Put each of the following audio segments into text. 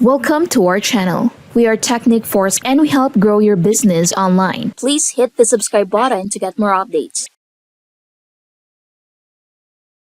Welcome to our channel. We are Technic Force and we help grow your business online. Please hit the subscribe button to get more updates.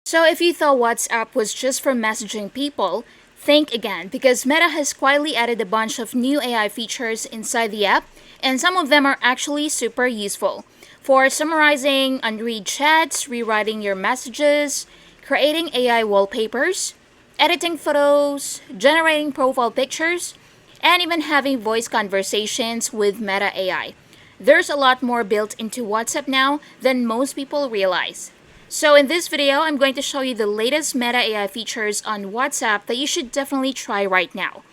So if you thought WhatsApp was just for messaging people, think again because Meta has quietly added a bunch of new AI features inside the app, and some of them are actually super useful. For summarizing unread chats, rewriting your messages, creating AI wallpapers, editing photos, generating profile pictures, and even having voice conversations with Meta AI. There's a lot more built into WhatsApp now than most people realize. So in this video, I'm going to show you the latest Meta AI features on WhatsApp that you should definitely try right now.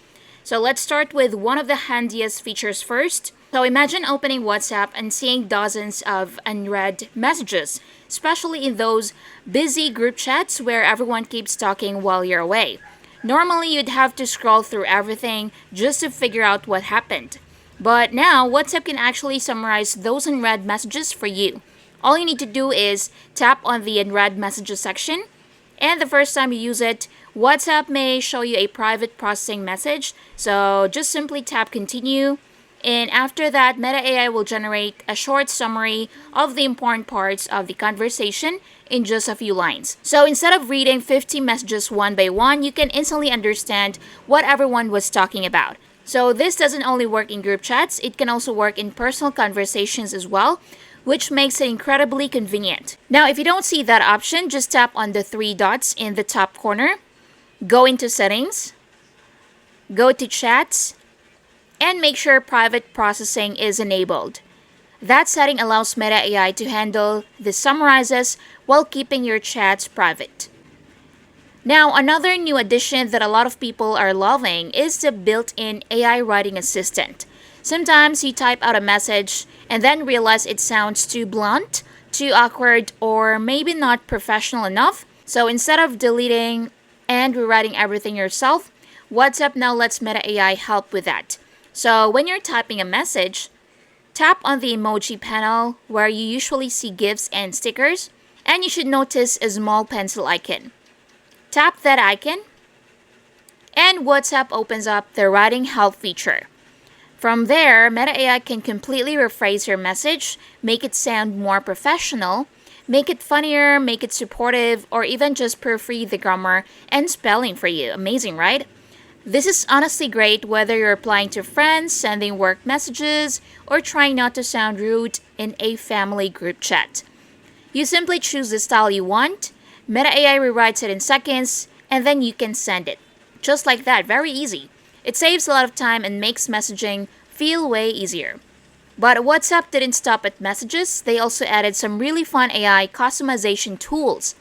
So let's start with one of the handiest features first. So imagine opening WhatsApp and seeing dozens of unread messages, especially in those busy group chats where everyone keeps talking while you're away. Normally, you'd have to scroll through everything just to figure out what happened. But now, WhatsApp can actually summarize those unread messages for you. All you need to do is tap on the unread messages section, and the first time you use it, WhatsApp may show you a private processing message, so just simply tap continue, and after that, Meta AI will generate a short summary of the important parts of the conversation in just a few lines. So instead of reading 50 messages one by one, you can instantly understand what everyone was talking about. So this doesn't only work in group chats, it can also work in personal conversations as well, which makes it incredibly convenient. Now, if you don't see that option, just tap on the three dots in the top corner, go into settings, go to chats, and make sure private processing is enabled. That setting allows Meta AI to handle the summarizes while keeping your chats private. Now, another new addition that a lot of people are loving is the built-in AI writing assistant. Sometimes you type out a message and then realize it sounds too blunt, too awkward, or maybe not professional enough. So instead of deleting and rewriting everything yourself, WhatsApp now lets Meta AI help with that. So when you're typing a message, tap on the emoji panel where you usually see GIFs and stickers, and you should notice a small pencil icon. Tap that icon, and WhatsApp opens up the writing help feature. From there, Meta AI can completely rephrase your message, make it sound more professional, make it funnier, make it supportive, or even just proofread the grammar and spelling for you. Amazing, right? This is honestly great whether you're replying to friends, sending work messages, or trying not to sound rude in a family group chat. You simply choose the style you want, Meta AI rewrites it in seconds, and then you can send it. Just like that, very easy. It saves a lot of time and makes messaging feel way easier. But WhatsApp didn't stop at messages, they also added some really fun AI customization tools.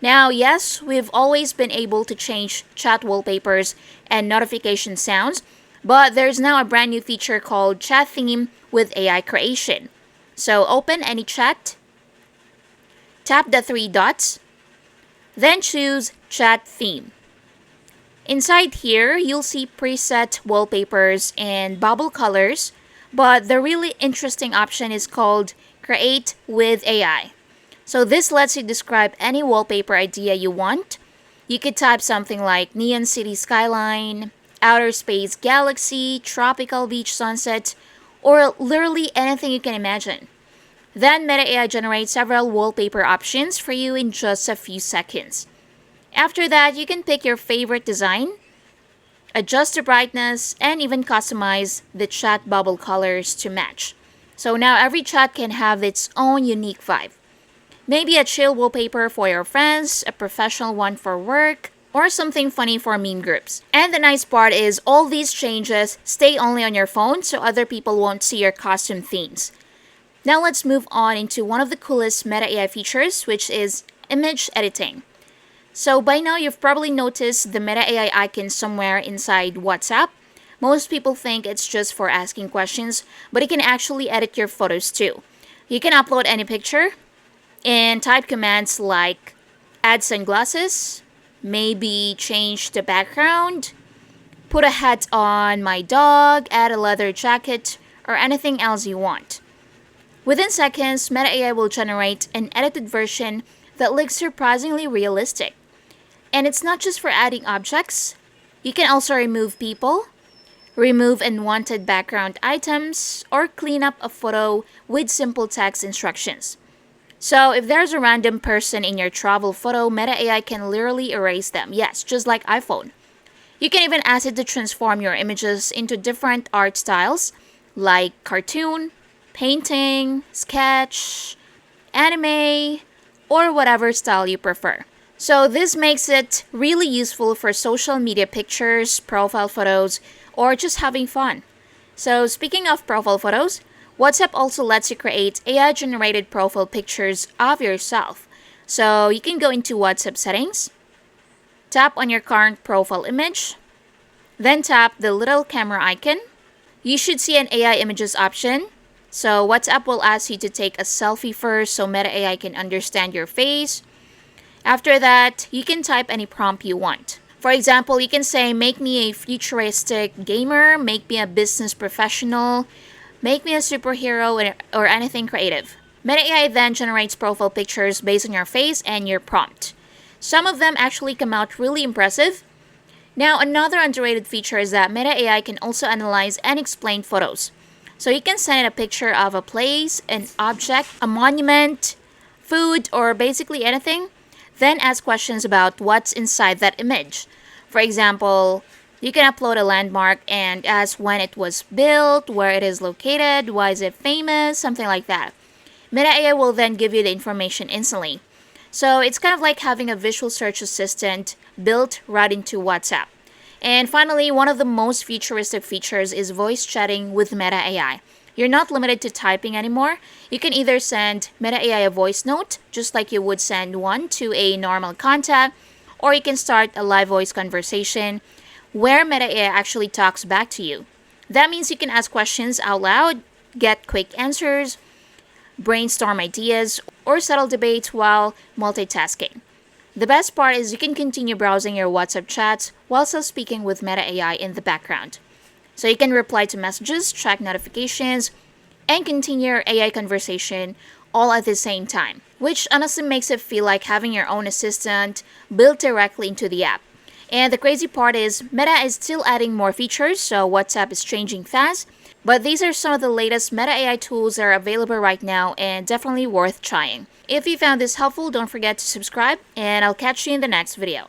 Now, yes, we've always been able to change chat wallpapers and notification sounds, but there's now a brand new feature called Chat Theme with AI creation. So open any chat, tap the three dots, then choose Chat Theme. Inside here, you'll see preset wallpapers and bubble colors, but the really interesting option is called Create with AI. So this lets you describe any wallpaper idea you want. You could type something like neon city skyline, outer space galaxy, tropical beach sunset, or literally anything you can imagine. Then Meta AI generates several wallpaper options for you in just a few seconds. After that, you can pick your favorite design, adjust the brightness, and even customize the chat bubble colors to match. So now every chat can have its own unique vibe. Maybe a chill wallpaper for your friends, a professional one for work, or something funny for meme groups. And the nice part is all these changes stay only on your phone so other people won't see your custom themes. Now let's move on into one of the coolest Meta AI features, which is image editing. So by now you've probably noticed the Meta AI icon somewhere inside WhatsApp. Most people think it's just for asking questions, but it can actually edit your photos too. You can upload any picture and type commands like add sunglasses, maybe change the background, put a hat on my dog, add a leather jacket, or anything else you want. Within seconds, Meta AI will generate an edited version that looks surprisingly realistic. And it's not just for adding objects. You can also remove people, remove unwanted background items, or clean up a photo with simple text instructions. So if there's a random person in your travel photo, Meta AI can literally erase them. Yes, just like iPhone. You can even ask it to transform your images into different art styles like cartoon, painting, sketch, anime, or whatever style you prefer. So this makes it really useful for social media pictures, profile photos, or just having fun. So speaking of profile photos, WhatsApp also lets you create AI-generated profile pictures of yourself. So you can go into WhatsApp settings, tap on your current profile image, then tap the little camera icon. You should see an AI images option. So WhatsApp will ask you to take a selfie first so Meta AI can understand your face. After that, you can type any prompt you want. For example, you can say, make me a futuristic gamer, make me a business professional, make me a superhero, or anything creative. Meta AI then generates profile pictures based on your face and your prompt. Some of them actually come out really impressive. Now, another underrated feature is that Meta AI can also analyze and explain photos. So you can send it a picture of a place, an object, a monument, food, or basically anything, then ask questions about what's inside that image. For example, you can upload a landmark and ask when it was built, where it is located, why is it famous, something like that. Meta AI will then give you the information instantly. So it's kind of like having a visual search assistant built right into WhatsApp. And finally, one of the most futuristic features is voice chatting with Meta AI. You're not limited to typing anymore. You can either send Meta AI a voice note, just like you would send one to a normal contact, or you can start a live voice conversation where Meta AI actually talks back to you. That means you can ask questions out loud, get quick answers, brainstorm ideas, or settle debates while multitasking. The best part is you can continue browsing your WhatsApp chats while still speaking with Meta AI in the background. So you can reply to messages, check notifications, and continue your AI conversation all at the same time, which honestly makes it feel like having your own assistant built directly into the app. And the crazy part is Meta is still adding more features, so WhatsApp is changing fast, but these are some of the latest Meta AI tools that are available right now and definitely worth trying. If you found this helpful, don't forget to subscribe, and I'll catch you in the next video.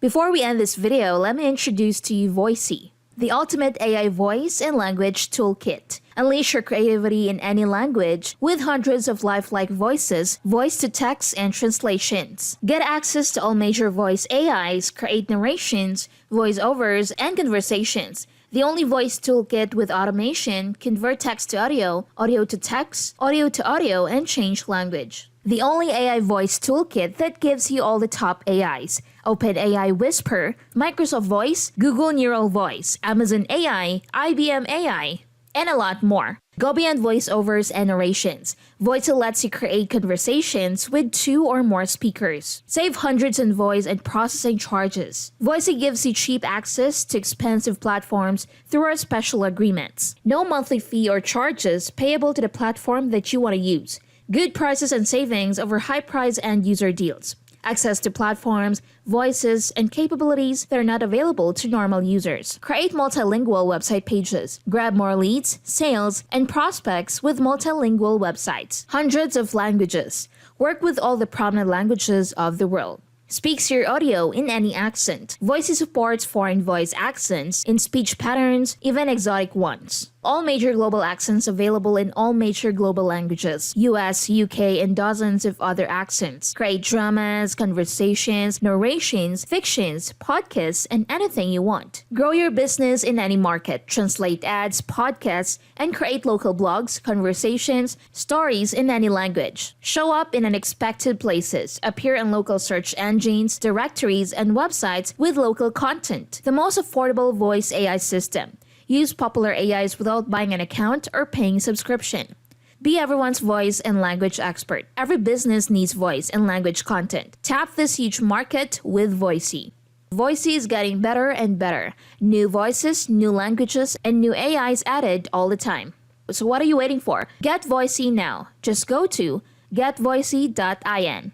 Before we end this video, let me introduce to you Voicy, the ultimate AI voice and language toolkit. Unleash your creativity in any language with hundreds of lifelike voices, voice-to-text, and translations. Get access to all major voice AIs, create narrations, voiceovers, and conversations. The only voice toolkit with automation, convert text to audio, audio to text, audio to audio, and change language. The only AI voice toolkit that gives you all the top AIs. OpenAI Whisper, Microsoft Voice, Google Neural Voice, Amazon AI, IBM AI, and a lot more. Go beyond voiceovers and narrations. Voicy lets you create conversations with 2 or more speakers. Save hundreds in voice and processing charges. Voicy gives you cheap access to expensive platforms through our special agreements. No monthly fee or charges payable to the platform that you want to use. Good prices and savings over high-price end-user deals. Access to platforms, voices, and capabilities that are not available to normal users. Create multilingual website pages. Grab more leads, sales, and prospects with multilingual websites. Hundreds of languages. Work with all the prominent languages of the world. Speaks your audio in any accent. Voicy supports foreign voice accents in speech patterns, even exotic ones. All major global accents available in all major global languages, US, UK, and dozens of other accents. Create dramas, conversations, narrations, fictions, podcasts, and anything you want. Grow your business in any market. Translate ads, podcasts, and create local blogs, conversations, stories in any language. Show up in unexpected places. Appear in local search engines, directories, and websites with local content. The most affordable voice AI system. Use popular AIs without buying an account or paying subscription. Be everyone's voice and language expert. Every business needs voice and language content. Tap this huge market with Voicy. Voicy is getting better and better. New voices, new languages, and new AIs added all the time. So what are you waiting for? Get Voicy now. Just go to getvoicy.in.